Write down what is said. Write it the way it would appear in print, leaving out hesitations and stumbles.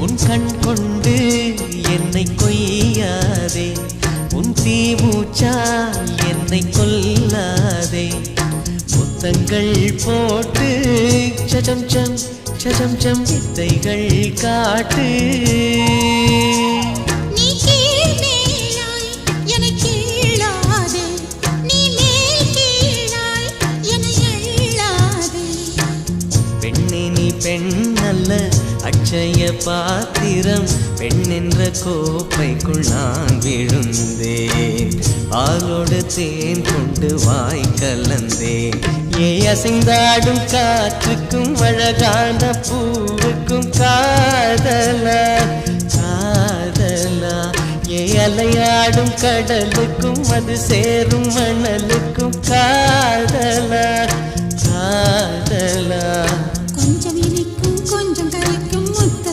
உன் கண் கொண்டு என்னை கொய்யாதே, உன் தீமூச்சால் என்னை கொல்லாதே. முத்தங்கள் போட்டு சஜம் சம் சஜம் சம் வித்தைகள் காட்டு. பெண்ணல்ல அட்சய பாத்திரம், பெண் என்ற கோப்பைக்குள் நான் விழுந்தேன். பாலோடு தேன் கொண்டு வாய் கலந்தேன். ஏ அசைந்தாடும் காற்றுக்கும் அழகான பூவுக்கும் காதலா காதலா. ஏ அலையாடும் கடலுக்கும் அது சேரும் மணலுக்கும் காதலா காதலா.